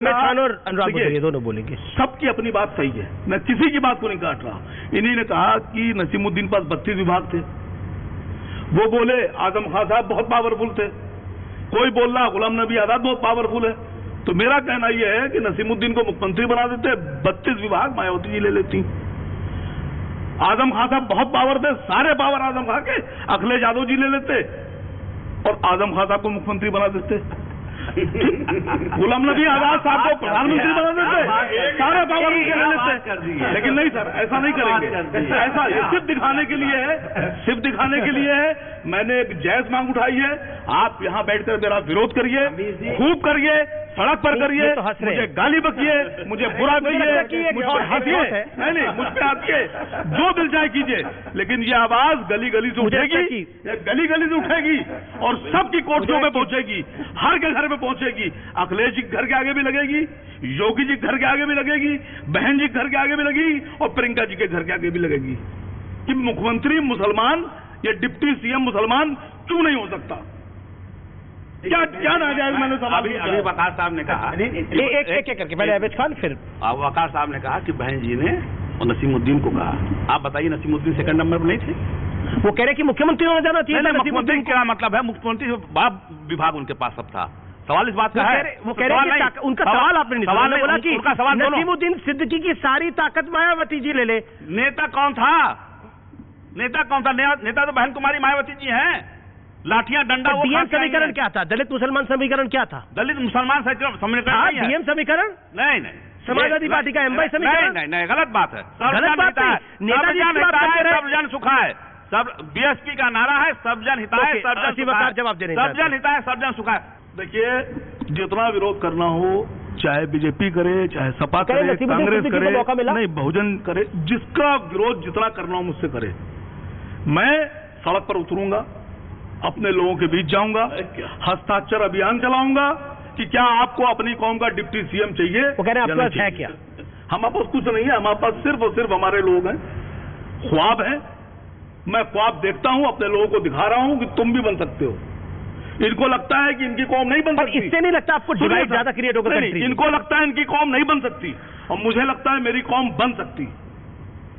और अनुराग दोनों बोलेंगे। सबकी अपनी बात सही है, मैं किसी की बात को नहीं काट रहा। इन्हीं ने कहा कि नसीमुद्दीन पास 32 विभाग थे, वो बोले आजम खान साहब बहुत पावरफुल थे। कोई बोल रहा गुलाम नबी आजाद बहुत पावरफुल है। तो मेरा कहना यह है कि नसीमुद्दीन को मुख्यमंत्री बना देते, 32 विभाग मायावती जी ले लेती। आजम खान साहब बहुत पावर थे, सारे पावर आजम खान के अखिलेश यादव जी ले लेते और आजम खान साहब को मुख्यमंत्री बना देते। गुलाम नबी आजाद साहब को प्रधानमंत्री बना देते, सारे पावर उनके ले लेते। लेकिन नहीं सर, ऐसा नहीं करेंगे। ऐसा सिर्फ दिखाने के लिए है, सिर्फ दिखाने के लिए है। मैंने एक जायज मांग उठाई है, आप यहाँ बैठकर मेरा विरोध करिए, खूब करिए, सड़क पर करिए, मुझे गाली बकिए, मुझे बुरा कहिए, मुझ पर हंसिए, नहीं मुझ पे हंसिए, जो दिल चाहे कीजिए। लेकिन ये आवाज गली गली से उठेगी, गली गली से उठेगी और सबकी कोठियों में पहुंचेगी, हर के घर में पहुंचेगी। अखिलेश जी घर के आगे भी लगेगी, योगी जी घर के आगे भी लगेगी, बहन जी घर के आगे भी लगेगी और प्रियंका जी के घर के आगे भी लगेगी कि मुख्यमंत्री मुसलमान या डिप्टी सीएम मुसलमान क्यों नहीं हो सकता। क्या नाजायज मैंने सवाल अभी वकार साहब ने कहा, एक करके पहले अहमद खान फिर वकार साहब ने कहा कि बहन जी ने और नसीमुद्दीन को कहा। आप बताइए, नसीमुद्दीन सेकंड नंबर पर नहीं थे? वो कह रहे कि मुख्यमंत्री होना जाना चाहिए। मुख्यमंत्री क्या मतलब है? मुख्यमंत्री बाप विभाग उनके पास सब था। सवाल इस बात का है, वो कह रहे हैं कि उनका सवाल आपने नहीं सवाल बोला कि उनका सवाल नसीमुद्दीन सिद्दीकी की सारी ताकत मायावती जी ले ले। नेता कौन था? नेता कौन था? नेता तो बहन कुमारी मायावती जी हैं। लाठियां डंडा वो डीएम समीकरण क्या था? दलित मुसलमान समीकरण क्या था? दलित मुसलमान समीकरण डीएम समीकरण नहीं, समाजवादी पार्टी का एमवाई समीकरण नहीं, गलत बात है। गलत बात है। सब जन सुखा है, सब बीएसपी का नारा है, सब जन हिताय, सब जन जवाब देने, सब जन हिताय, सब जन सुखा है। देखिए, जितना विरोध करना हो, चाहे बीजेपी करे, चाहे सपा करे, कांग्रेस करे, नहीं बहुजन करे, जिसका विरोध जितना करना हो मुझसे करे। मैं सड़क पर उतरूंगा, अपने लोगों के बीच जाऊंगा, हस्ताक्षर अभियान चलाऊंगा कि क्या आपको अपनी कौम का डिप्टी सीएम चाहिए। वो कह रहे हैं आपके पास है क्या? हमारे पास कुछ नहीं है, हमारे पास सिर्फ और सिर्फ हमारे लोग हैं, ख्वाब है। मैं ख्वाब देखता हूं, अपने लोगों को दिखा रहा हूं कि तुम भी बन सकते हो। इनको लगता है कि इनकी कौम नहीं बन सकती। इससे नहीं लगता आपको डिवाइड ज्यादा क्रिएट होगा? नहीं, इनको लगता है इनकी कौम नहीं बन सकती और मुझे लगता है मेरी कौम बन सकती।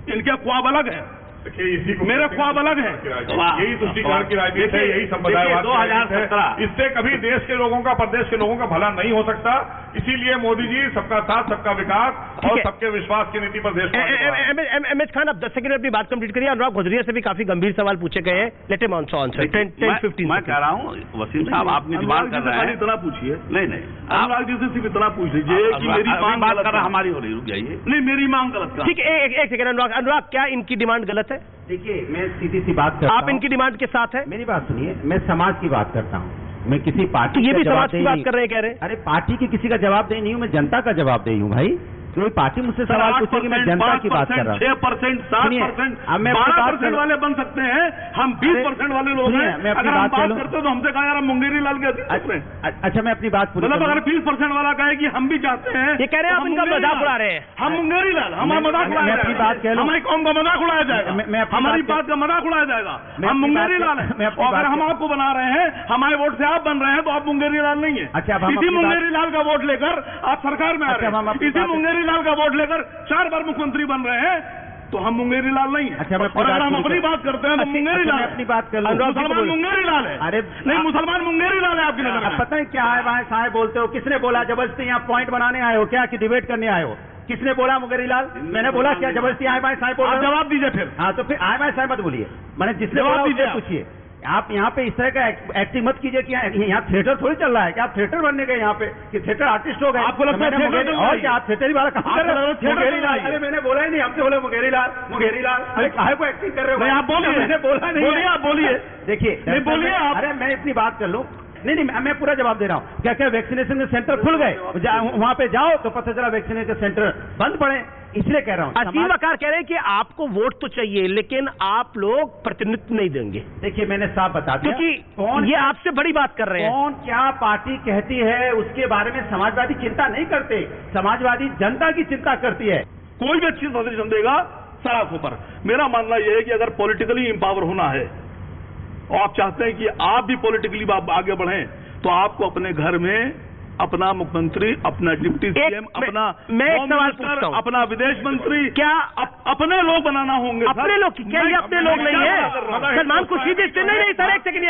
इनके ख्वाब अलग है, मेरे ख्वाब अलग है। यही तुष्टिकार की राजनीति है, यही संप्रदायवाद 2017 इससे कभी देश के लोगों का, प्रदेश के लोगों का भला नहीं हो सकता। इसीलिए मोदी जी सबका साथ, सबका विकास और सबके विश्वास की नीति पर देश। एमएच खान, अब 10 सेकंड में अपनी बात कंप्लीट करिए। अनुराग घुजरिया से भी काफी गंभीर सवाल पूछे गए हैं। Let him answer 10-15। मैं कह रहा हूँ वसीम साहब, आपने डिमांड कर रहे हैं, इतना पूछिए। नहीं, अनुराग जी से सिर्फ इतना पूछ लीजिए कि मेरी मांग बात कर रहा, हमारी हो रही, रुक जाइए। नहीं, मेरी मांग गलत। ठीक है, एक सेकंड अनुराग, क्या इनकी डिमांड गलत है? देखिए, मैं सीधी सी बात करता हूं। आप इनकी डिमांड के साथ है? मेरी बात सुनिए, मैं समाज की बात करता हूं, मैं किसी पार्टी ये भी समाज की बात कर रहे हैं, कह रहे हैं। अरे पार्टी की किसी का जवाबदेही नहीं हूं, मैं जनता का जवाबदेही हूं भाई। कोई पार्टी मुझसे सवाल पूछेगी, मैं जनता की बात कर रहा हूँ। 6%, 7%, 12% वाले बन सकते हैं, हम 20% वाले लोग हैं। अगर हम बात करते हो तो हमसे कहा यार हम मुंगेरी लाल के अच्छा, मैं अपनी बात पूरी मतलब अगर 20% वाला कहे कि हम भी चाहते हैं, ये कह रहे हैं आप इनका मजाक उड़ा रहे हैं। हम मुंगेरी लाल, हमारा मजाक उड़ाया जाएगा, हमारी कौम का मजाक उड़ाया जाएगा, हमारी बात का मजाक उड़ाया जाएगा। हम मुंगेरी लाल हैं, अगर हम आपको बना रहे हैं, हमारे वोट से आप बन रहे हैं, तो आप मुंगेरी लाल नहीं है। इसी मुंगेरी लाल का वोट लेकर आप सरकार में आ रहे हैं, इसी मुंगेरी लाल का वोट लेकर 4 बार मुख्यमंत्री बन रहे हैं, तो हम मुंगेरी लाल नहीं है। अच्छा, और अगर हम अपनी बात करते हैं तो मुंगेरी लाल अपनी बात कर लो। मुसलमान मुंगेरी लाल है। अरे नहीं, मुसलमान मुंगेरी लाल है आपकी नजर में। पता है क्या है भाई साहब, बोलते हो किसने बोला? जबरदस्ती यहाँ पॉइंट बनाने आए हो क्या कि डिबेट करने आए हो? किसने बोला मुंगेरी लाल? मैंने बोला क्या? जबरदस्ती आए भाई साहब बोल? जवाब दीजिए फिर। हाँ, तो फिर आए भाई साहब मत बोलिए, मैंने जिसने बोला उससे पूछिए। आप यहाँ पे इस तरह का एक्टिंग मत कीजिए कि यहाँ थिएटर थोड़ी चल रहा है कि आप थिएटर बनने गए यहाँ पे कि थिएटर आर्टिस्ट हो गए। आपको लगता है और क्या आप थिएटर वाला कहाँ कर रहे हो? मुंगेरी लाल, अरे मैंने बोला ही नहीं, हमसे बोले मुंगेरी लाल, अरे काहे को एक्टिंग कर रहे हो? आप बोलिए, मैंने बोला नहीं, बोलिए, आप बोलिए। देखिए, नहीं बोलिए आप। अरे मैं इतनी बात कर लूँ। नहीं, मैं पूरा जवाब दे रहा हूँ। क्या वैक्सीनेशन के सेंटर खुल गए? वहाँ पे जाओ तो पता चला वैक्सीनेशन सेंटर बंद पड़े, इसलिए कह रहा हूँ। असीम वकार कह रहे हैं कि आपको वोट तो चाहिए लेकिन आप लोग प्रतिनिधित्व नहीं देंगे। देखिए, मैंने साफ बता दिया, क्योंकि ये आपसे बड़ी बात कर रहे हैं। कौन क्या पार्टी कहती है उसके बारे में समाजवादी चिंता नहीं करते, समाजवादी जनता की चिंता करती है। कोई भी अच्छी सजेशन देगा सड़कों पर। मेरा मानना यह है कि अगर पॉलिटिकली एम्पावर होना है और आप चाहते हैं कि आप भी पॉलिटिकली आगे बढ़ें, तो आपको अपने घर में अपना मुख्यमंत्री, अपना डिप्टी सीएम, अपना मैं एक होम सवाल मिनिस्टर, पूछता हूं। अपना विदेश मंत्री, क्या अपने लोग बनाना होंगे? अपने लोग क्या ये अपने लोग नहीं है? सलमान खुर्शीद से नहीं सर, एक सेकंड,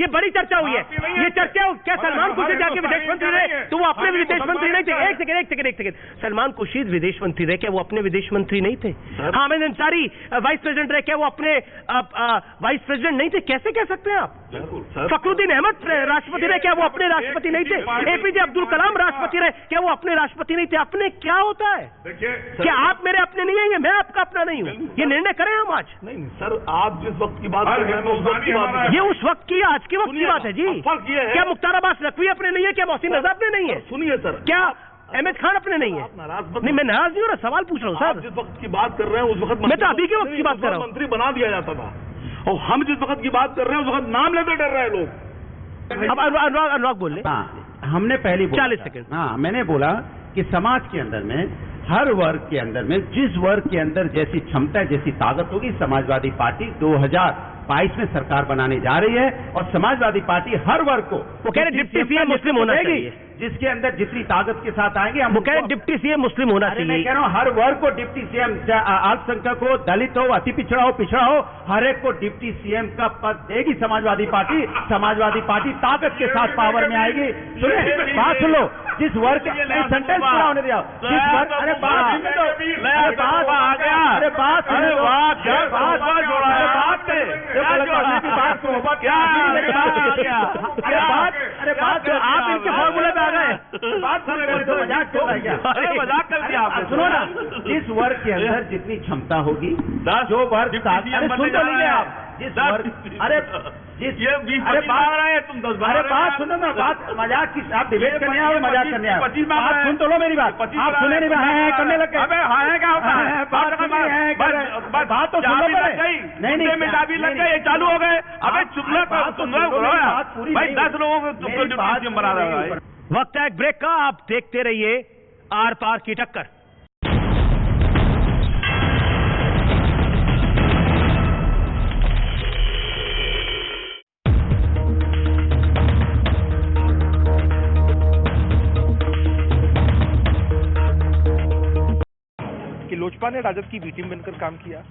ये बड़ी चर्चा हुई है। ये चर्चा क्या सलमान खुर्शीद जाके विदेश मंत्री रहे तो वो अपने विदेश मंत्री नहीं थे? एक सेकंड, सलमान खुर्शीद विदेश मंत्री रहे, क्या वो अपने विदेश मंत्री नहीं थे? हामिद अंसारी वाइस प्रेसिडेंट रहे, क्या वो अपने वाइस प्रेसिडेंट नहीं थे? कैसे कह सकते हैं आप? फखरुद्दीन अहमद राष्ट्रपति रहे, क्या वो अपने राष्ट्रपति नहीं थे? एपीजे अब्दुल कलाम राष्ट्रपति रहे, क्या वो अपने राष्ट्रपति नहीं थे? अपने क्या होता है? क्या आप मेरे अपने नहीं है? मैं आपका अपना नहीं हूँ? ये निर्णय करें हम आज? नहीं सर, आप जिस वक्त की बात कर रहे हैं उस वक्त की बात, ये उस वक्त की, आज के वक्त की बात है जी। फर्क ये है, क्या मुख्तार अब्बास नकवी अपने नहीं है? क्या मोहसिन रजा अपने नहीं है? सुनिए सर, क्या अहमद खान अपने नहीं है? नहीं, मैं नाराज नहीं हो रहा, सवाल पूछ रहा हूँ आप सर। जिस वक्त की बात कर रहे हैं उस वक्त मैं तो अभी के वक्त की बात कर रहा हूँ। मंत्री बना दिया जाता था, और हम जिस वक्त की बात कर रहे हैं उस वक्त नाम लेते डर रहे लोग। अब अनुराग बोल रहे। हाँ, हमने पहली 40 सेकंड। हाँ, मैंने बोला कि समाज के अंदर में, हर वर्ग के अंदर में, जिस वर्ग के अंदर जैसी क्षमता, जैसी ताकत होगी, समाजवादी पार्टी 2022 में सरकार बनाने जा रही है, और समाजवादी पार्टी हर वर्ग को, वो कह रहे डिप्टी सीएम मुस्लिम होना चाहिए, जिसके अंदर जितनी ताकत के साथ आएंगे हम, वो कह रहे डिप्टी सीएम मुस्लिम होना मैं चाहिए। कह रहा हूँ हर वर्ग को डिप्टी सीएम, अल्पसंख्यक हो, दलित हो, अति पिछड़ा हो, पिछड़ा हो, हर एक को डिप्टी सीएम का पद देगी समाजवादी पार्टी। समाजवादी पार्टी ताकत के साथ पावर में आएगी। सुनिए, बात सुन लो, जिस वर्ग सेंटेंस पूरा होने दिया, जिस वर्ग, अरे बात सुनने दो, अरे बात आ गया, अरे बात सुनने दो, बात आप इनके फॉर्मूले पे आ गए। बात सुनने दो, मजाक चल रहा है क्या? अरे मजाक कर दिया आपने। सुनो ना, जिस वर्ग के अंदर जितनी क्षमता होगी, जो वर्ग, अरे सुन तो लीजिए आप, जिस वर्ग, अरे जिस, ये 20 अरे 25 मांग रहे हैं तुम, 10 अरे बात सुनो ना, बात मजाक की, आप डिबेट करने आओ, मजाक करने आओ, 25 मांग आप रहे हैं। सुन तो लो मेरी बात, आप सुने नहीं, है करने लग गए। अबे हाँ क्या होता है? बात सुनिए, है कर रहे हैं। बात तो सुन लो पहले। नहीं नहीं, में चाबी लग गई, चालू हो गए। अबे चुप लो, बात पूरी भाई नहीं, 10 लोगों को तुमको डिप्टी सीएम बना रहा है। वक्त है एक ब्रेक का, आप देखते रहिए आर पार की टक्कर। कि लोजपा ने राजद की बी टीम बनकर काम किया।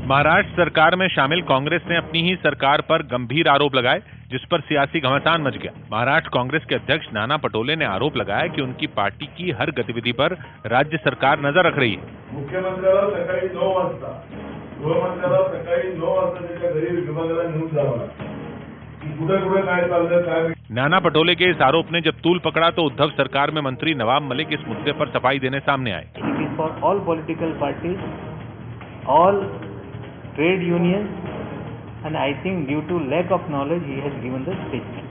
महाराष्ट्र सरकार में शामिल कांग्रेस ने अपनी ही सरकार पर गंभीर आरोप लगाए, जिस पर सियासी घमासान मच गया। महाराष्ट्र कांग्रेस के अध्यक्ष नाना पटोले ने आरोप लगाया कि उनकी पार्टी की हर गतिविधि पर राज्य सरकार नजर रख रही है। मुख्यमंत्र्याला सकाळी 9 वाजता, गृहमंत्र्याला सकाळी 9 वाजता त्याच्या घरी विभागाला घेऊन जावं लागतं की कुठे कुठे काय चाललंय, काय. नाना पटोले के इस आरोप ने जब तूल पकड़ा तो उद्धव सरकार में मंत्री नवाब मलिक इस मुद्दे पर सफाई देने सामने आए। It is for all political parties, all trade unions, and I think due to lack of knowledge he has given the statement.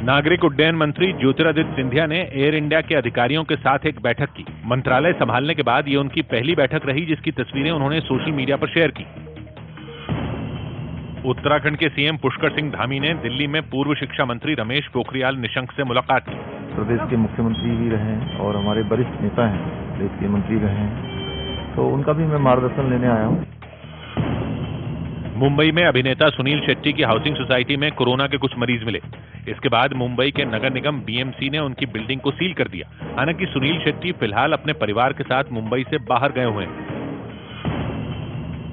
नागरिक उड्डयन मंत्री ज्योतिरादित्य सिंधिया ने एयर इंडिया के अधिकारियों के साथ एक बैठक की। मंत्रालय संभालने के बाद ये उनकी पहली बैठक रही जिसकी तस्वीरें उन्होंने सोशल मीडिया पर शेयर की। उत्तराखंड के सीएम पुष्कर सिंह धामी ने दिल्ली में पूर्व शिक्षा मंत्री रमेश पोखरियाल निशंक से मुलाकात की। प्रदेश के मुख्यमंत्री भी रहे हैं और हमारे वरिष्ठ नेता हैं, देश के मंत्री रहे हैं, तो उनका भी मैं मार्गदर्शन लेने आया हूं। मुंबई में अभिनेता सुनील शेट्टी की हाउसिंग सोसाइटी में कोरोना के कुछ मरीज मिले। इसके बाद मुंबई के नगर निगम बीएमसी ने उनकी बिल्डिंग को सील कर दिया। हालांकि सुनील शेट्टी फिलहाल अपने परिवार के साथ मुंबई से बाहर गए हुए हैं।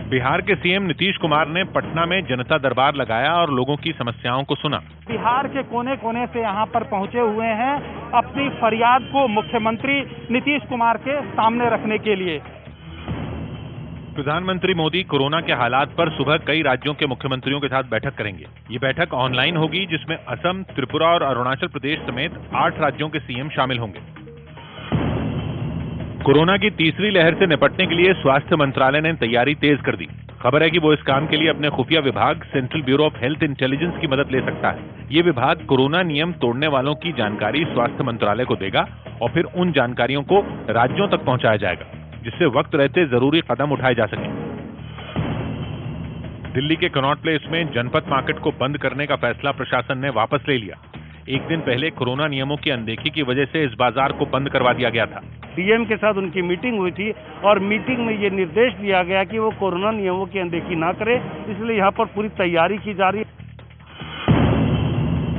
बिहार के सीएम नीतीश कुमार ने पटना में जनता दरबार लगाया और लोगों की समस्याओं को सुना। बिहार के कोने कोने से यहाँ पर पहुंचे हुए हैं अपनी फरियाद को मुख्यमंत्री नीतीश कुमार के सामने रखने के लिए। प्रधानमंत्री मोदी कोरोना के हालात पर सुबह कई राज्यों के मुख्यमंत्रियों के साथ बैठक करेंगे। ये बैठक ऑनलाइन होगी जिसमें असम, त्रिपुरा और अरुणाचल प्रदेश समेत 8 राज्यों के सीएम शामिल होंगे। कोरोना की तीसरी लहर से निपटने के लिए स्वास्थ्य मंत्रालय ने तैयारी तेज कर दी। खबर है कि वो इस काम के लिए अपने खुफिया विभाग central bureau of health intelligence की मदद ले सकता है। ये विभाग कोरोना नियम तोड़ने वालों की जानकारी स्वास्थ्य मंत्रालय को देगा और फिर उन जानकारियों को राज्यों तक पहुंचाया जाएगा, जिससे वक्त रहते जरूरी कदम उठाए जा सकें। दिल्ली के कनॉट प्लेस में जनपद मार्केट को बंद करने का फैसला प्रशासन ने वापस ले लिया। एक दिन पहले कोरोना नियमों की अनदेखी की वजह से इस बाजार को बंद करवा दिया गया था। सीएम के साथ उनकी मीटिंग हुई थी और मीटिंग में ये निर्देश दिया गया कि वो कोरोना नियमों की अनदेखी ना करे, इसलिए यहाँ पर पूरी तैयारी की जा रही है।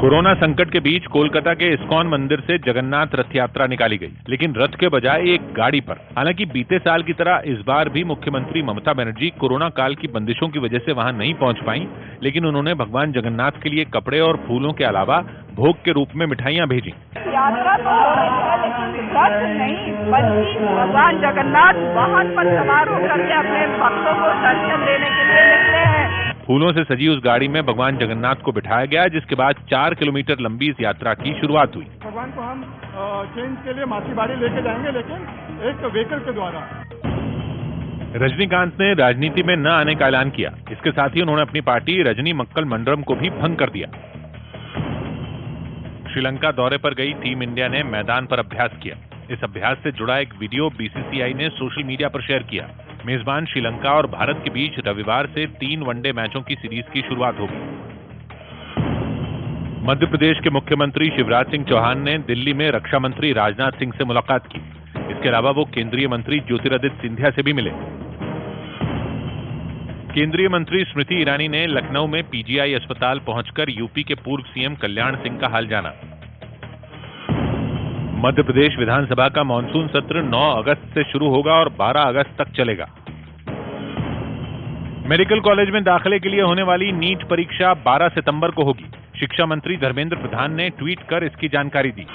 कोरोना संकट के बीच कोलकाता के इस्कॉन मंदिर से जगन्नाथ रथ यात्रा निकाली गई, लेकिन रथ के बजाय एक गाड़ी पर। हालांकि बीते साल की तरह इस बार भी मुख्यमंत्री ममता बनर्जी कोरोना काल की बंदिशों की वजह से वहां नहीं पहुंच पाई, लेकिन उन्होंने भगवान जगन्नाथ के लिए कपड़े और फूलों के अलावा भोग के रूप में मिठाइयां भेजी। यात्रा तो हो रही है, लेकिन रथ नहीं बल्कि भगवान जगन्नाथ वाहन पर सवार होकर के अपने भक्तों को दर्शन देने के लिए निकले हैं। फूलों से सजी उस गाड़ी में भगवान जगन्नाथ को बिठाया गया, जिसके बाद 4 किलोमीटर लंबी इस यात्रा की शुरुआत हुई। भगवान को हम चेंज के लिए मासीबाड़ी लेके जाएंगे, लेकिन एक व्हीकल के द्वारा। रजनीकांत ने राजनीति में न आने का ऐलान किया। इसके साथ ही उन्होंने अपनी पार्टी रजनी मक्कल मंडलम को भी भंग कर दिया। श्रीलंका दौरे पर गई टीम इंडिया ने मैदान पर अभ्यास किया। इस अभ्यास से जुड़ा एक वीडियो बीसीसीआई ने सोशल मीडिया पर शेयर किया। मेजबान श्रीलंका और भारत के बीच रविवार से 3 वनडे मैचों की सीरीज की शुरुआत होगी। मध्य प्रदेश के मुख्यमंत्री शिवराज सिंह चौहान ने दिल्ली में रक्षा मंत्री राजनाथ सिंह से मुलाकात की। इसके अलावा वो केंद्रीय मंत्री ज्योतिरादित्य सिंधिया से भी मिले। केंद्रीय मंत्री स्मृति ईरानी ने लखनऊ में पीजीआई अस्पताल पहुंचकर यूपी के पूर्व सीएम कल्याण सिंह का हाल जाना। मध्य प्रदेश विधानसभा का मानसून सत्र 9 अगस्त से शुरू होगा और 12 अगस्त तक चलेगा। मेडिकल कॉलेज में दाखिले के लिए होने वाली नीट परीक्षा 12 सितंबर को होगी। शिक्षा मंत्री धर्मेंद्र प्रधान ने ट्वीट कर इसकी जानकारी दी।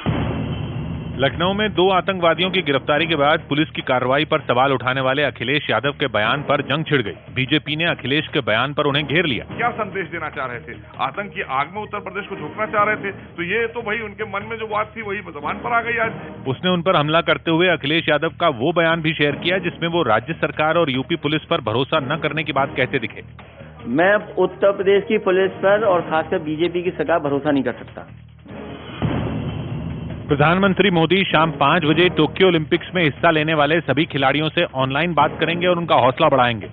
लखनऊ में 2 आतंकवादियों की गिरफ्तारी के बाद पुलिस की कार्रवाई पर सवाल उठाने वाले अखिलेश यादव के बयान पर जंग छिड़ गई। बीजेपी ने अखिलेश के बयान पर उन्हें घेर लिया। क्या संदेश देना चाह रहे थे? आतंक की आग में उत्तर प्रदेश को झोंकना चाह रहे थे, तो ये तो भाई उनके मन में जो बात थी वही जबान पर आ गई आज। उसने उन पर हमला करते हुए अखिलेश यादव का वो बयान भी शेयर किया जिसमें वो राज्य सरकार और यूपी पुलिस पर भरोसा न करने की बात कहते दिखे। मैं उत्तर प्रदेश की पुलिस पर और खासकर बीजेपी की सरकार भरोसा नहीं कर सकता। प्रधानमंत्री मोदी शाम 5 बजे टोक्यो ओलंपिक्स में हिस्सा लेने वाले सभी खिलाड़ियों से ऑनलाइन बात करेंगे और उनका हौसला बढ़ाएंगे।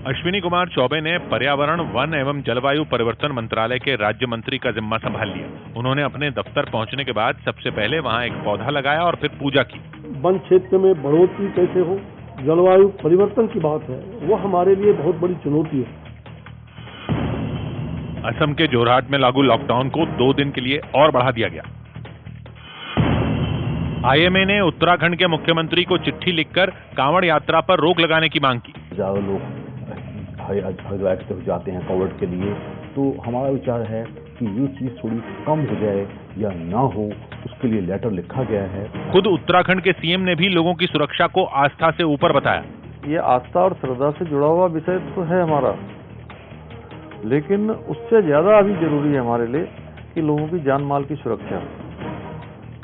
अश्विनी कुमार चौबे ने पर्यावरण, वन एवं जलवायु परिवर्तन मंत्रालय के राज्य मंत्री का जिम्मा संभाल लिया। उन्होंने अपने दफ्तर पहुंचने के बाद सबसे पहले वहां एक पौधा लगाया और फिर पूजा की। वन क्षेत्र में बढ़ोतरी कैसे हो, जलवायु परिवर्तन की बात है, वो हमारे लिए बहुत बड़ी चुनौती है। असम के जोरहाट में लागू लॉकडाउन को 2 दिन के लिए और बढ़ा दिया गया। आईएमए ने उत्तराखंड के मुख्यमंत्री को चिट्ठी लिखकर कांवड़ यात्रा पर रोक लगाने की मांग की। ज्यादा लोग हरिद्वार की तरफ जाते हैं कांवड़ के लिए, तो हमारा विचार है कि ये चीज थोड़ी कम हो जाए या ना हो, उसके लिए लेटर लिखा गया है। खुद उत्तराखंड के सीएम ने भी लोगों की सुरक्षा को आस्था से ऊपर बताया। ये आस्था और श्रद्धा से जुड़ा हुआ विषय तो है हमारा, लेकिन उससे ज्यादा अभी जरूरी है हमारे लिए कि लोगों की जान माल की सुरक्षा,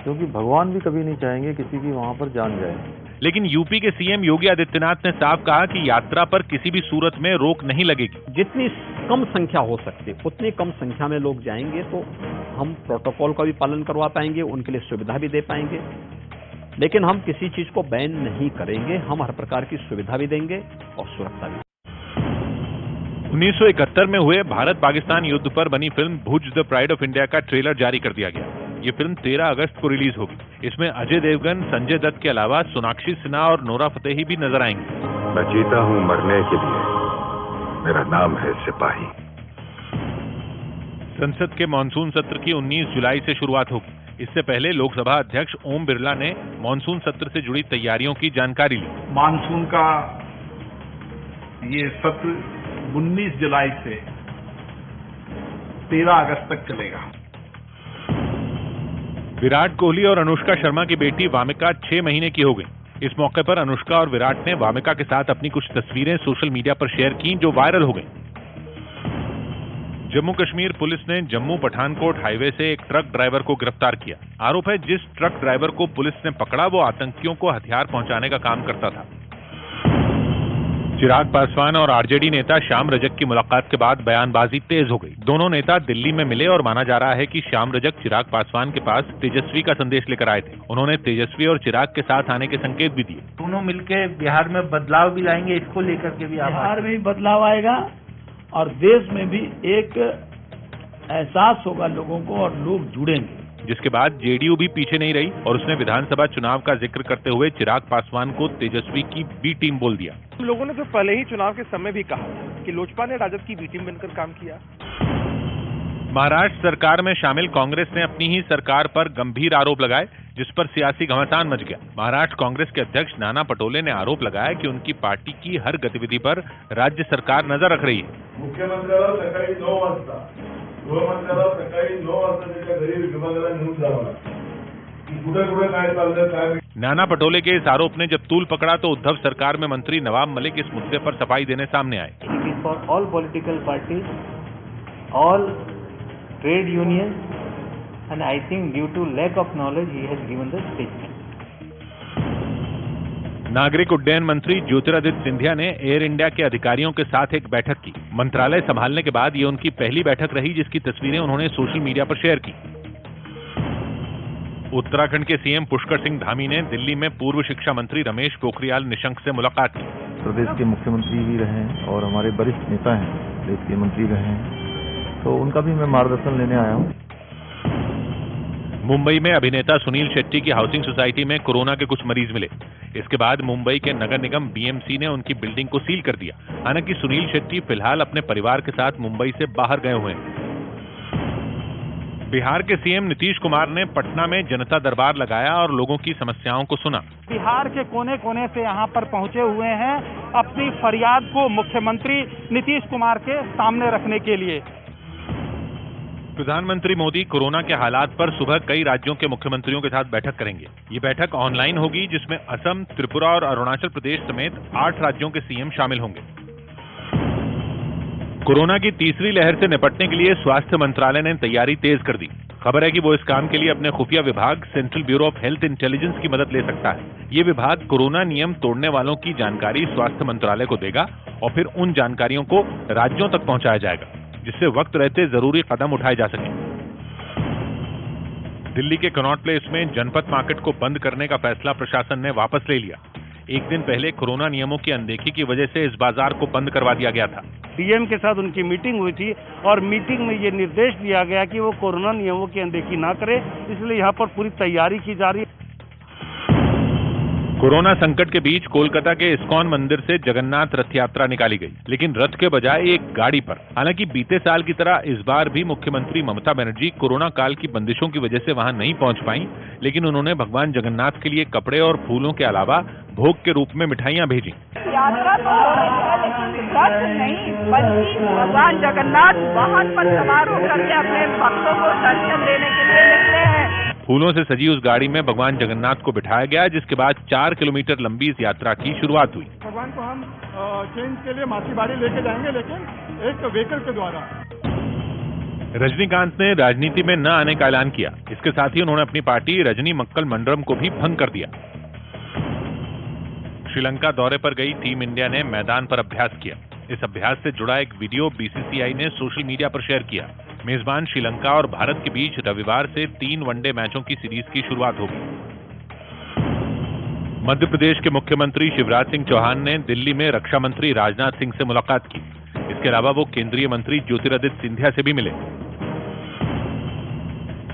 क्योंकि भगवान भी कभी नहीं चाहेंगे किसी की वहां पर जान जाए। लेकिन यूपी के सीएम योगी आदित्यनाथ ने साफ कहा कि यात्रा पर किसी भी सूरत में रोक नहीं लगेगी। जितनी कम संख्या हो सकती है उतनी कम संख्या में लोग जाएंगे तो हम प्रोटोकॉल का भी पालन करवा पाएंगे, उनके लिए सुविधा भी दे पाएंगे। लेकिन हम किसी चीज को बैन नहीं करेंगे, हम हर प्रकार की सुविधा भी देंगे और सुरक्षा भी। 1971 में हुए भारत पाकिस्तान युद्ध पर बनी film Bhuj the pride of India का ट्रेलर जारी कर दिया गया। ये फिल्म 13 अगस्त को रिलीज होगी। इसमें अजय देवगन, संजय दत्त के अलावा सोनाक्षी सिन्हा और नोरा फतेही भी नजर आएंगे। मैं जीता हूं मरने के लिए, मेरा नाम है सिपाही। संसद के मानसून सत्र की 19 जुलाई से शुरुआत होगी। इससे पहले लोकसभा अध्यक्ष ओम बिरला ने मानसून सत्र से जुड़ी तैयारियों की जानकारी ली। मानसून का ये सत्र 19 जुलाई से 13 अगस्त तक चलेगा। विराट कोहली और अनुष्का शर्मा की बेटी वामिका 6 महीने की हो गई। इस मौके पर अनुष्का और विराट ने वामिका के साथ अपनी कुछ तस्वीरें सोशल मीडिया पर शेयर की जो वायरल हो गई। जम्मू कश्मीर पुलिस ने जम्मू पठानकोट हाईवे से एक ट्रक ड्राइवर को गिरफ्तार किया। आरोप है जिस ट्रक ड्राइवर को पुलिस ने पकड़ा वो आतंकियों को हथियार पहुंचाने का काम करता था। चिराग पासवान और आरजेडी नेता श्याम रजक की मुलाकात के बाद बयानबाजी तेज हो गई। दोनों नेता दिल्ली में मिले और माना जा रहा है कि श्याम रजक चिराग पासवान के पास तेजस्वी का संदेश लेकर आए थे। उन्होंने तेजस्वी और चिराग के साथ आने के संकेत भी दिए। दोनों मिलकर बिहार में बदलाव भी लाएंगे, इसको लेकर के भी बिहार में भी बदलाव आएगा और देश में भी एक एहसास होगा लोगों को और लोग जुड़ेंगे। जिसके बाद जेडीयू भी पीछे नहीं रही और उसने विधानसभा चुनाव का जिक्र करते हुए चिराग पासवान को तेजस्वी की बी टीम बोल दिया। लोगों ने तो पहले ही चुनाव के समय भी कहा कि लोजपा ने राजद की बी टीम बनकर काम किया। महाराष्ट्र सरकार में शामिल कांग्रेस ने अपनी ही सरकार पर गंभीर आरोप लगाए, जिस पर सियासी घमासान मच गया। महाराष्ट्र कांग्रेस के अध्यक्ष नाना पटोले ने आरोप लगाया कि उनकी पार्टी की हर गतिविधि पर राज्य सरकार नजर रख रही है। मुख्यमंत्र्याला सकाळी 9 वाजता, गृहमंत्र्याला सकाळी 9 वाजता त्याच्या घरी विभागाला नेऊन जावं की कुठे काय चाललंय काय। नाना पटोले के इस आरोप ने जब तूल पकड़ा तो उद्धव सरकार में मंत्री नवाब मलिक इस मुद्दे पर सफाई देने सामने आए। It is for all political parties, all trade unions, and I think due to lack of knowledge he has given the statement. नागरिक उड्डयन मंत्री ज्योतिरादित्य सिंधिया ने एयर इंडिया के अधिकारियों के साथ एक बैठक की। मंत्रालय संभालने के बाद ये उनकी पहली बैठक रही जिसकी तस्वीरें उन्होंने सोशल मीडिया पर शेयर की। उत्तराखंड के सीएम पुष्कर सिंह धामी ने दिल्ली में पूर्व शिक्षा मंत्री रमेश पोखरियाल निशंक से मुलाकात की। प्रदेश के मुख्यमंत्री भी रहे हैं और हमारे वरिष्ठ नेता हैं, देश के मंत्री रहे हैं, तो उनका भी मैं मार्गदर्शन लेने आया हूँ। मुंबई में अभिनेता सुनील शेट्टी की हाउसिंग सोसाइटी में कोरोना के कुछ मरीज मिले। इसके बाद मुंबई के नगर निगम बीएमसी ने उनकी बिल्डिंग को सील कर दिया। हालांकि सुनील शेट्टी फिलहाल अपने परिवार के साथ मुंबई से बाहर गए हुए हैं। बिहार के सीएम नीतीश कुमार ने पटना में जनता दरबार लगाया और लोगों की समस्याओं को सुना। बिहार के कोने कोने से यहाँ पर पहुंचे हुए हैं अपनी फरियाद को मुख्यमंत्री नीतीश कुमार के सामने रखने के लिए। प्रधानमंत्री मोदी कोरोना के हालात पर सुबह कई राज्यों के मुख्यमंत्रियों के साथ बैठक करेंगे। ये बैठक ऑनलाइन होगी जिसमें असम, त्रिपुरा और अरुणाचल प्रदेश समेत 8 राज्यों के सीएम शामिल होंगे। कोरोना की तीसरी लहर से निपटने के लिए स्वास्थ्य मंत्रालय ने तैयारी तेज कर दी। खबर है कि वो इस काम के लिए अपने खुफिया विभाग central bureau of health intelligence की मदद ले सकता है। ये विभाग कोरोना नियम तोड़ने वालों की जानकारी स्वास्थ्य मंत्रालय को देगा और फिर उन जानकारियों को राज्यों तक पहुंचाया जाएगा, जिससे वक्त रहते जरूरी कदम उठाए जा सकें। दिल्ली के कनॉट प्लेस में जनपद मार्केट को बंद करने का फैसला प्रशासन ने वापस ले लिया। एक दिन पहले कोरोना नियमों की अनदेखी की वजह से इस बाजार को बंद करवा दिया गया था। डीएम के साथ उनकी मीटिंग हुई थी और मीटिंग में ये निर्देश दिया गया कि वो कोरोना नियमों की अनदेखी ना करे, इसलिए यहाँ पर पूरी तैयारी की जा रही है। कोरोना संकट के बीच कोलकाता के इस्कॉन मंदिर से जगन्नाथ रथ यात्रा निकाली गई, लेकिन रथ के बजाय एक गाड़ी पर। हालांकि बीते साल की तरह इस बार भी मुख्यमंत्री ममता बनर्जी कोरोना काल की बंदिशों की वजह से वहां नहीं पहुंच पाई, लेकिन उन्होंने भगवान जगन्नाथ के लिए कपड़े और फूलों के अलावा भोग के रूप में मिठाइयां भेजी। यात्रा तो लेकिन रथ नहीं, बल्कि भगवान जगन्नाथ वाहन पर सवार होकर के अपने भक्तों को दर्शन देने के लिए निकले हैं। फूलों से सजी उस गाड़ी में भगवान जगन्नाथ को बिठाया गया, जिसके बाद 4 किलोमीटर लंबी इस यात्रा की शुरुआत हुई। भगवान को हम चेंज के लिए माछीबाड़ी लेके जाएंगे, लेकिन एक व्हीकल के द्वारा। रजनीकांत ने राजनीति में न आने का ऐलान किया। इसके साथ ही उन्होंने अपनी पार्टी रजनी मक्कल मंडलम को भी भंग कर दिया। श्रीलंका दौरे पर गई टीम इंडिया ने मैदान पर अभ्यास किया। इस अभ्यास से जुड़ा एक वीडियो बीसीसीआई ने सोशल मीडिया पर शेयर किया। मेजबान श्रीलंका और भारत के बीच रविवार से 3 वनडे मैचों की सीरीज की शुरुआत होगी। मध्य प्रदेश के मुख्यमंत्री शिवराज सिंह चौहान ने दिल्ली में रक्षा मंत्री राजनाथ सिंह से मुलाकात की। इसके अलावा वो केंद्रीय मंत्री ज्योतिरादित्य सिंधिया से भी मिले।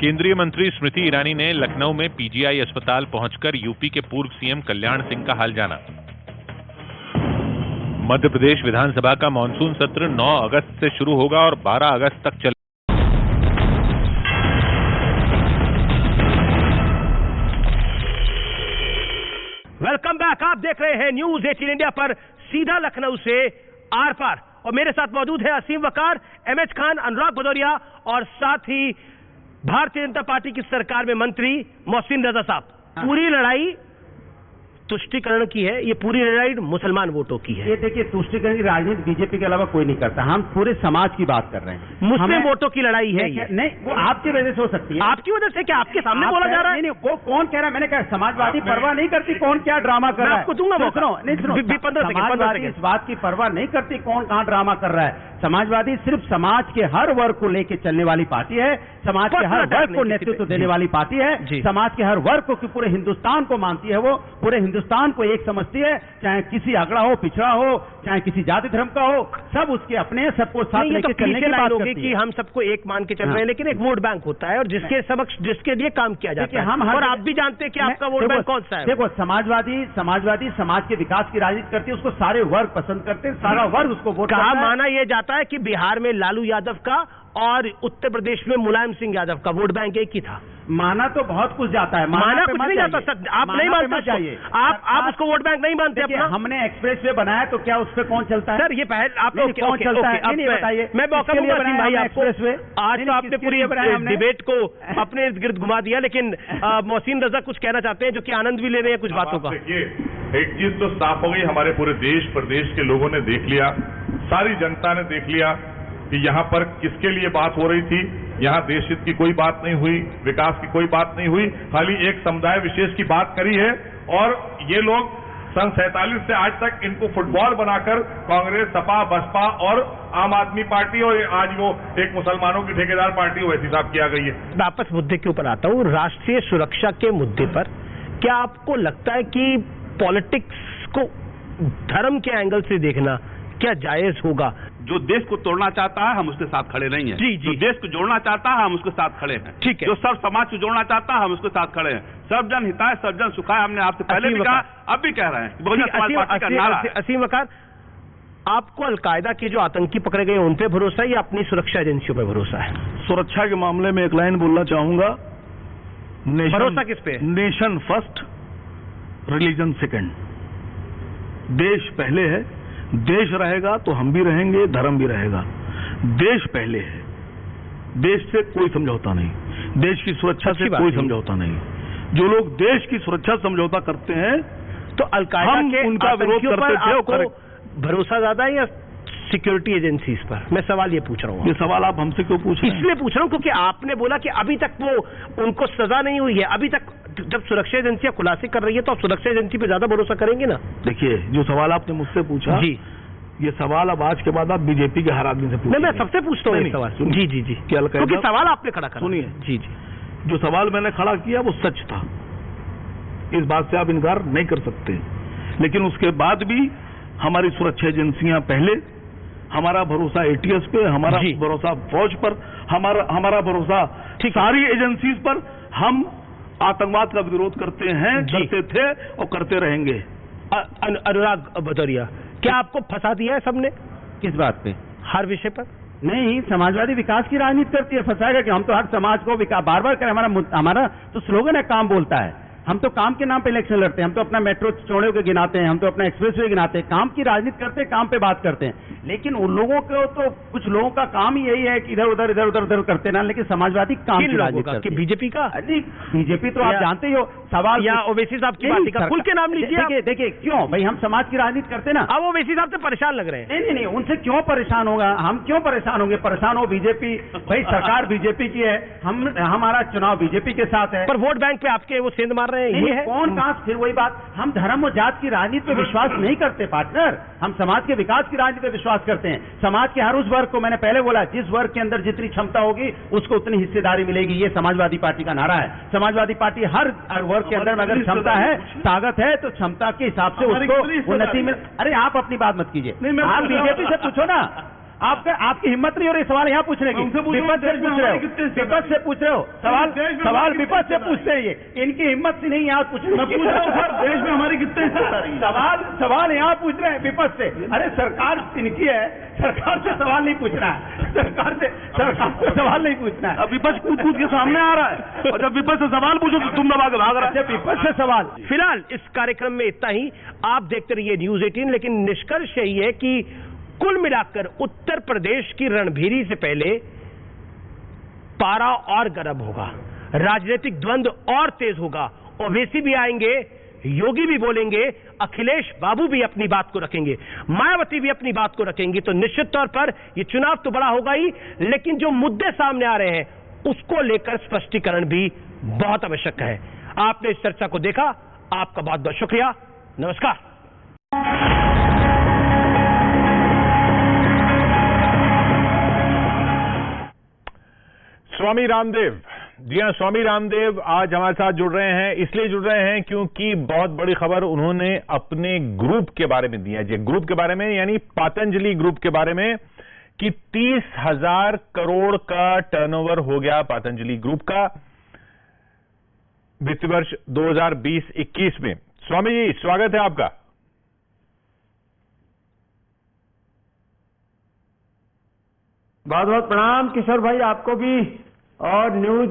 केंद्रीय मंत्री स्मृति ईरानी ने लखनऊ में पीजीआई अस्पताल पहुंचकर यूपी के पूर्व सीएम कल्याण सिंह का हाल जाना। मध्य प्रदेश विधानसभा का मानसून सत्र 9 अगस्त से शुरू होगा और 12 अगस्त तक चलेगा। Welcome back. आप देख रहे हैं न्यूज 18 इंडिया पर सीधा लखनऊ से आर पार, और मेरे साथ मौजूद है असीम वकार, एमएच खान, अनुराग भदौरिया और साथ ही भारतीय जनता पार्टी की सरकार में मंत्री मोहसिन रजा साहब। पूरी लड़ाई तुष्टीकरण की है, ये पूरी लड़ाई मुसलमान वोटों की है। ये देखिए, तुष्टीकरण की राजनीति बीजेपी के अलावा कोई नहीं करता। हम पूरे समाज की बात कर रहे हैं। मुस्लिम वोटों की लड़ाई है ये। नहीं, वो आपकी वजह से हो सकती है। आपकी वजह से क्या? आपके सामने बोला जा रहा है। नहीं, वो कौन कह रहा है? मैंने कहा समाजवादी परवाह नहीं करती कौन क्या ड्रामा कर रहा है। आपको दूंगा मौका। समाजवादी इस बात की परवाह नहीं करती कौन कहाँ ड्रामा कर रहा है। समाजवादी सिर्फ समाज के हर वर्ग को लेकर चलने वाली पार्टी है। समाज के हर वर्ग को नेतृत्व देने वाली पार्टी है। समाज के हर वर्ग को, पूरे हिंदुस्तान को मानती है। वो पूरे हिंदुस्तान को एक समझती है, चाहे किसी अगड़ा हो, पिछड़ा हो, चाहे किसी जाति धर्म का हो, सब उसके अपने, सबको साथ लेकर चलने की बात करती है कि हम सबको एक मान के चल रहे हैं, लेकिन एक वोट बैंक होता है और जिसके समक्ष जिसके लिए काम किया जाता है। हम और आप भी जानते हैं कि आपका वोट बैंक कौन सा है। देखो, समाजवादी समाज के विकास की राजनीति करती है, उसको सारे वर्ग पसंद करते हैं, सारा वर्ग उसको वोट करता है। माना यह जाता है कि बिहार में लालू यादव का और उत्तर प्रदेश में मुलायम सिंह यादव का वोट बैंक एक ही था। माना तो बहुत कुछ जाता है, माना कुछ नहीं जाता सर, आप नहीं मानते चाहिए, आप उसको वोट बैंक नहीं मानते अपना। हमने एक्सप्रेस वे बनाया तो क्या उस पर कौन चलता है सर? ये पहले आप कौन चलता है नहीं बताइए। मैं मौका दूंगा भाई आपको। आज तो आपने पूरी डिबेट को अपने इर्द गिर्द घुमा दिया, लेकिन मोहसिन रजा कुछ कहना चाहते हैं, जो कि आनंद भी ले रहे हैं कुछ बातों का। देखिए, एक चीज तो साफ हो गई, हमारे पूरे देश प्रदेश के लोगों ने देख लिया, सारी जनता ने देख लिया कि यहाँ पर किसके लिए बात हो रही थी। यहाँ देश हित की कोई बात नहीं हुई, विकास की कोई बात नहीं हुई, खाली एक समुदाय विशेष की बात करी है। और ये लोग सन 47 से आज तक इनको फुटबॉल बनाकर कांग्रेस, सपा, बसपा और आम आदमी पार्टी और आज वो एक मुसलमानों की ठेकेदार पार्टी वैसी साफ किया गई है। वापस मुद्दे के ऊपर आता हूँ, राष्ट्रीय सुरक्षा के मुद्दे पर क्या आपको लगता है कि पॉलिटिक्स को धर्म के एंगल से देखना क्या जायज होगा? जो देश को तोड़ना चाहता है हम उसके साथ खड़े नहीं हैं। जी, जो देश को जोड़ना चाहता है हम उसके साथ खड़े हैं। ठीक है। जो सब समाज को जोड़ना चाहता है हम उसके साथ खड़े हैं। सब जन हिताय सब जन सुखाय, हमने आपसे पहले भी कहा, अब भी कह रहे हैं। बहुजन समाज पार्टी का नारा है। असीम वकार, आपको अलकायदा के जो आतंकी पकड़े गए उन पे भरोसा है या अपनी सुरक्षा एजेंसियों पे भरोसा है? सुरक्षा के मामले में एक लाइन बोलना चाहूंगा, भरोसा किस पे? Nation first, religion second. देश पहले है, देश रहेगा तो हम भी रहेंगे, धर्म भी रहेगा। देश पहले है, देश से कोई समझौता नहीं, देश की सुरक्षा से कोई समझौता नहीं। जो लोग देश की सुरक्षा समझौता करते हैं तो अलकायदा के उनका विरोध करते थे। आपको भरोसा ज्यादा है या सिक्योरिटी एजेंसीज पर? मैं सवाल ये पूछ रहा हूँ। ये सवाल आप हमसे क्यों पूछ रहे हैं? इसलिए पूछ रहा हूँ क्योंकि आपने बोला कि अभी तक वो उनको सजा नहीं हुई है। अभी तक जब सुरक्षा एजेंसियां खुलासे कर रही है तो आप सुरक्षा एजेंसी पे ज्यादा भरोसा करेंगे ना? देखिए, जो सवाल आपने मुझसे पूछा जी, ये सवाल अब आज के बाद आप बीजेपी के हर आदमी से पूछेंगे। मैं सबसे पूछता हूँ सवाल। जी जी जी, क्योंकि सवाल आपने खड़ा करा। सुनिए, जी जी, जो सवाल मैंने खड़ा किया वो सच था, इस बात से आप इनकार नहीं कर सकते। लेकिन उसके बाद भी हमारी सुरक्षा एजेंसियां पहले, हमारा भरोसा एटीएस पे, हमारा भरोसा फौज पर, हमारा भरोसा सारी एजेंसीज पर। हम आतंकवाद का विरोध करते हैं, करते थे और करते रहेंगे। अनुराग भदौरिया, क्या आपको फंसा दिया है सबने? किस बात पे? हर विषय पर? नहीं, समाजवादी विकास की राजनीति करती है, फंसाएगा कि हम तो हर समाज को विकास बार बार करें। हमारा तो स्लोगन है, काम बोलता है। हम तो काम के नाम पे इलेक्शन लड़ते हैं, हम तो अपना मेट्रो चौड़े के गिनाते हैं, हम तो अपना एक्सप्रेसवे गिनाते हैं, काम की राजनीति करते हैं, काम पे बात करते हैं। लेकिन उन लोगों को तो कुछ लोगों का काम ही यही है कि इधर उधर करते ना, लेकिन समाजवादी काम की राजनीति करते हैं। बीजेपी का? नहीं, बीजेपी तो आप जानते ही हो। सवाल या ओवैसी साहब की बात का खुल के नाम लीजिए। देखिए क्यों भाई, हम समाज की राजनीति करते ना। अब ओवैसी साहब से परेशान लग रहे हैं। नहीं, उनसे क्यों परेशान होगा? हम क्यों परेशान होंगे? परेशान हो बीजेपी, भाई सरकार बीजेपी की है, हमारा चुनाव बीजेपी के साथ है। पर वोट बैंक पे आपके वो सेंध मार रहे हैं, ये है कौन कहां? फिर वही बात, हम धर्म और जात की राजनीति पे विश्वास नहीं करते पार्टनर, हम समाज के विकास की राजनीति पे विश्वास करते हैं। समाज के हर उस वर्ग को, मैंने पहले बोला, जिस वर्ग के अंदर जितनी क्षमता होगी उसको उतनी हिस्सेदारी मिलेगी। ये समाजवादी पार्टी का नारा है। समाजवादी पार्टी हर वर्ग के अंदर में अगर क्षमता है, ताकत है, तो क्षमता के हिसाब से उसको उन्नति मिल। अरे आप अपनी बात मत कीजिए, आप बीजेपी से पूछो ना। आपकी हिम्मत नहीं हो रही सवाल यहाँ पूछने की। विपक्ष से पूछ रहे हो, विपक्ष से पूछ रहे हो सवाल विपक्ष से पूछते हैं। ये इनकी हिम्मत से नहीं यहाँ पूछने की। देश में हमारी कितने सवाल यहाँ पूछ रहे हैं विपक्ष से। अरे सरकार इनकी है, सरकार से सवाल नहीं पूछना है, सरकार से सवाल नहीं पूछना है। अब विपक्ष कूद के सामने आ रहा है, और जब विपक्ष से सवाल पूछो तो तुम दबा के भाग रहा है। विपक्ष से सवाल। फिलहाल इस कार्यक्रम में इतना ही। आप देखते रहिए न्यूज 18। लेकिन निष्कर्ष यही है कि कुल मिलाकर उत्तर प्रदेश की रणभेरी से पहले पारा और गर्म होगा, राजनीतिक द्वंद्व और तेज होगा। ओवैसी भी आएंगे, योगी भी बोलेंगे, अखिलेश बाबू भी अपनी बात को रखेंगे, मायावती भी अपनी बात को रखेंगी। तो निश्चित तौर पर यह चुनाव तो बड़ा होगा ही, लेकिन जो मुद्दे सामने आ रहे हैं उसको लेकर स्पष्टीकरण भी बहुत आवश्यक है। आपने इस चर्चा को देखा, आपका बहुत बहुत शुक्रिया। नमस्कार। स्वामी रामदेव, जी हाँ, स्वामी रामदेव आज हमारे साथ जुड़ रहे हैं। इसलिए जुड़ रहे हैं क्योंकि बहुत बड़ी खबर उन्होंने अपने ग्रुप के बारे में दी है। जी, ग्रुप के बारे में, यानी पतंजलि ग्रुप के बारे में, कि 30,000 करोड़ का टर्नओवर हो गया पतंजलि ग्रुप का वित्त वर्ष 2020-21 में। स्वामी जी, स्वागत है आपका। बहुत बहुत प्रणाम किशोर भाई आपको भी। और न्यूज